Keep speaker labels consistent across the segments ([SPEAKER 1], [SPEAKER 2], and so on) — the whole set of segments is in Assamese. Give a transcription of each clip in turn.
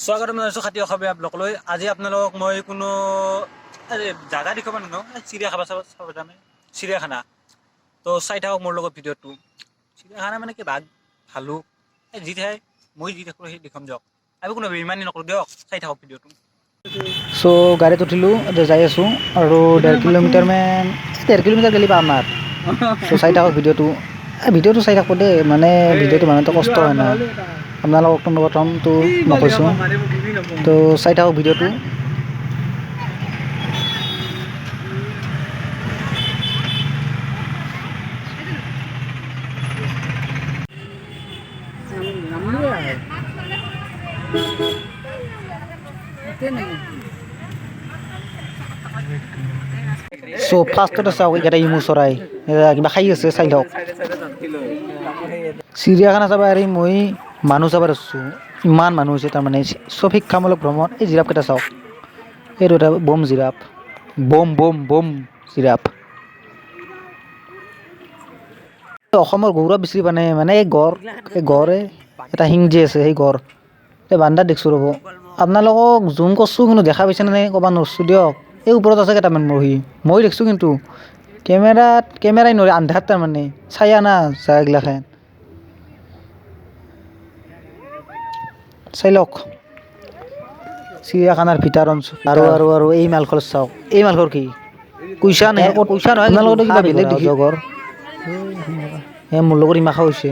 [SPEAKER 1] স্বাগতম জনাইছোঁ খাতি অসমীয়া ব্লগলৈ। আজি আপোনালোকক মই কোনো জাগা দেখুৱাব নানো, চিৰিয়াখানা চাব যাম। চিৰিয়াখানা তো চাই থাকক মোৰ লগত ভিডিঅ'টো। চিৰিয়াখানা মানে কি বাঘ ভালুক যি ঠাই মই যি দেখোঁ সেই দেখুৱাম দিয়ক। আমি কোনো বেইমানি নকৰোঁ দিয়ক, চাই থাকক ভিডিঅ'টো।
[SPEAKER 2] গাড়ীত উঠিলোঁ, যাই আছোঁ আৰু 1.5 কিলোমিটাৰ গেলি পাম আমাৰ। চাই থাকক ভিডিঅ'টো চাই থাকোঁ দেই, মানে ভিডিঅ'টো বনাওঁতে কষ্ট হয় না। আপোনালোকক প্ৰথমটো নকৈছোঁ, তো চাই থাকক ভিডিঅ'টো। ফাৰ্ষ্টতে চাওক, এইকেইটা ইমু চৰাই কিবা খাই আছে, চাই লওক। চিৰিয়াখানা চাব এৰি মই মানুহ চাব আছোঁ। ইমান মানুহ হৈছে তাৰমানে, চব শিক্ষামূলক ভ্ৰমণ। এই জিৰাফকেইটা চাওক, এইটো এটা বম জিৰাফ, বম জিৰাফ। অসমৰ গৌৰৱ বিচাৰি পোৱা নাই, মানে এই গড়ে এটা শিং যে আছে, সেই গড় এই বান্দাৰ দেখিছোঁ ৰ'ব। আপোনালোকক জুম কৰিছোঁ, কিন্তু দেখা পাইছেনে নাই ক'ব নোৱাৰিছোঁ দিয়ক। এই ওপৰত আছে কেইটামান মহি, মই দেখিছোঁ, কিন্তু কেমেৰাই নোৱাৰি, আন্ধাৰ তাৰমানে চায়া না জাগাগিলাখান। চাই লওক চিৰিয়াখানাৰ ভিতৰ অঞ্চল। আৰু এই মালখৰ চাওক, এই মালখৰ কি কুইছা নহয়, আপোনালোকে কিবা বেলেগ দেখি জগৰ। মোৰ লগত ইমাখা হৈছে,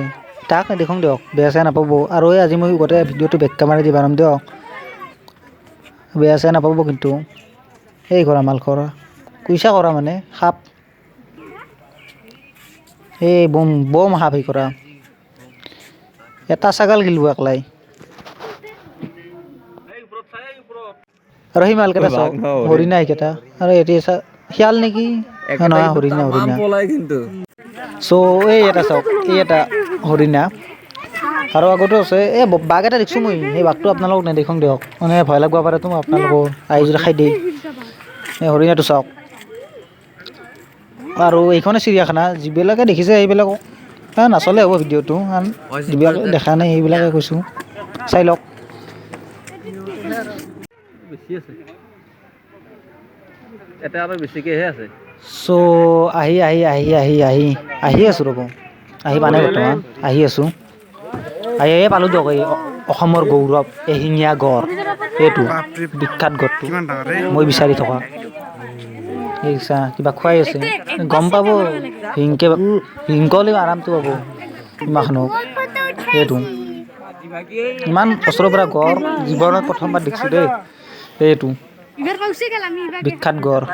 [SPEAKER 2] তাক দেখোন দিয়ক, বেয়া চেয়া নাপাব। আৰু আজি মই গোটেই ভিডিঅ'টো বেক্কা মাৰি দি বানাম দিয়ক, বেয়া চেয়া নাপাব কিন্তু। এই কৰা মালখৰ কুইছা কৰা মানে সাপ, এই বম সাপ সেই কৰা। এটা ছাগাল গিলো একলাই। আৰু সেই মালকেইটা চাওক, হৰিণা এইকেইটা। আৰু এতিয়া শিয়াল নেকি, নহয় হৰিণা। এই এটা চাওক, এই এটা হৰিণা। আৰু আগতো আছে এই বাঘ এটা দেখিছোঁ মই, সেই বাঘটো আপোনালোকক নেদেখোঁ দিয়ক, মানে ভয় লাগব পাৰেতো আপোনালোকৰ আহি যদি খাই দিয়ে। এই হৰিণাটো চাওক। আৰু এইখনে চিৰিয়াখানা, যিবিলাকে দেখিছে সেইবিলাকক নাচলে হ'ব ভিডিঅ'টো, যিবিলাকে দেখা নাই সেইবিলাকে কৈছোঁ, চাই লওক।
[SPEAKER 3] এটা আৰু বেছিকেহে আছে।
[SPEAKER 2] আহি আছোঁ ৰ'ব, আহি পোৱা নাই বৰ্তমান, আহি আছোঁ। পালোঁ দিয়ক, এই অসমৰ গৌৰৱ এশিঙীয়া গড়, এইটো বিখ্যাত গড়টো মই বিচাৰি থকা। এই কিবা খুৱাই আছে, গম পাব হিংকলে আৰামটো পাব ইমানখনক। এইটো ইমান ওচৰৰ পৰা গড় জীৱনত প্ৰথমবাৰ দেখিছোঁ দেই, এইটো বিখ্যাত গড়।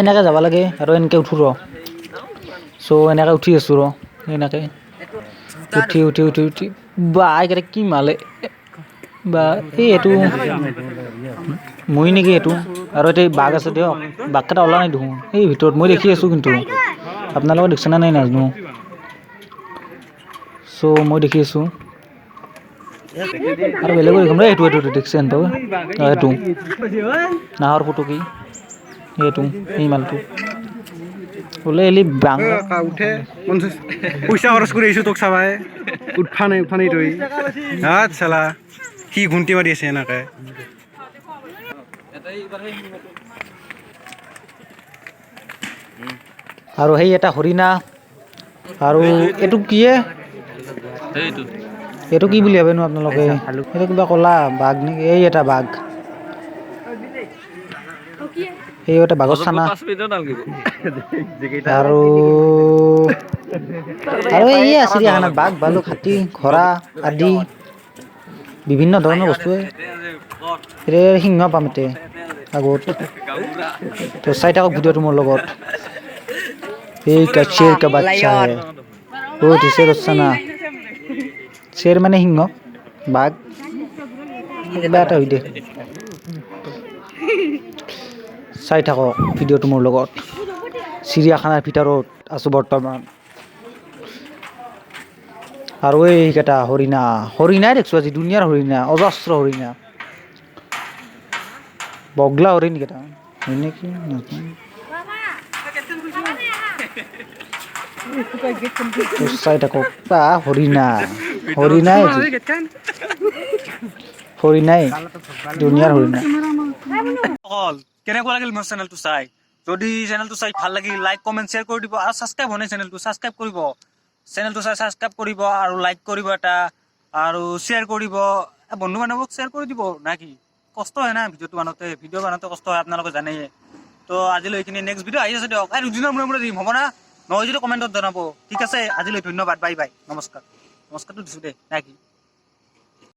[SPEAKER 2] এনেকৈ যাব লাগে আৰু এনেকৈ উঠো ৰ। এনেকৈ উঠি আছোঁ ৰ, এনেকৈ উঠি বা এইকেইটা কি মালে বা এইটো মই নেকি এইটো। আৰু এতিয়া বাঘ আছে দিয়ক, বাঘকেইটা ওলোৱা নাই দেখোন এই ভিতৰত, মই দেখি আছোঁ কিন্তু আপোনালোকে দেখিছেনে নাই নাজানো। মই দেখি আছোঁ আৰু বেলেগো দেখিম দেই। এইটো দেখিছে এইটো নাহৰ ফুটুকী, এইটো এই মালটো বোলে এলি
[SPEAKER 4] উঠে পইচা খৰচ কৰি আহিছোঁ তোক চাবাই, উঠা নাই তই হাত চালা কি ঘুমটি মাৰি আছে এনেকে।
[SPEAKER 2] আৰু সেই এটা হৰিণা। আৰু এইটো কিয়ে, এইটো কি বুলি ভাবেনো আপোনালোকে, এইটো কিবা ক'লা বাঘ নেকি, এই এটা বাঘ, এই এটা বাঘৰ চানা। আৰু এই চিৰিয়াখানাত বাঘ, ভালুক, হাতী, ঘোঁৰা আদি বিভিন্ন ধৰণৰ বস্তুৱে সিংহ পাম এতিয়া আগত। তো চাই থাকক ভিডিঅ'টো মোৰ লগত। এই शेर का बच्चा है, शेर চানা, शेर মানে সিংহ, বাঘ কিবা এটা হৈ দিয়ে। চাই থাকক ভিডিঅ'টো মোৰ লগত। চিৰিয়াখানাৰ ভিতৰত আছোঁ বৰ্তমান। আৰু এইকেইটা হৰিণাই দেখিছোঁ আজি, দুনীয়াৰ হৰিণা, অজস্ৰ হৰিণা, বগলা হৰিণ কেইটা হয় নেকি নাজানো। তো চাই থাকক বা হৰিণা হৰিণাই হৰিণাই দুনিয়াৰ হৰিণা
[SPEAKER 1] অকল কেনেকুৱা লাগিল মোৰ চেনেলটো চাই যদি চেনেলটো চাই ভাল লাগিল লাইক কমেণ্ট শ্বেয়াৰ কৰি দিব আৰু ছাবস্ক্ৰাইব হোৱা নাই চেনেলটো ছাবস্ক্ৰাইব কৰিব চেনেলটো চাই ছাবস্ক্ৰাইব কৰিব আৰু লাইক কৰিব এটা আৰু শ্বেয়াৰ কৰিব বন্ধু বান্ধৱক শ্বেয়াৰ কৰি দিব না কি কষ্ট হয় না ভিডিঅ'টো বানাওঁতে ভিডিঅ' বানাওঁতে কষ্ট হয় আপোনালোকে জানেই তো আজিলৈ এইখিনি নেক্সট ভিডিঅ' আহি আছে দিয়ক আৰু দুদিনৰ মূৰে মূৰে দিম হ'ব না নহয় যদি কমেণ্টত জনাব ঠিক আছে আজিলৈ ধন্যবাদ বাই বাই নমস্কাৰটো দিছোঁ দেই না কি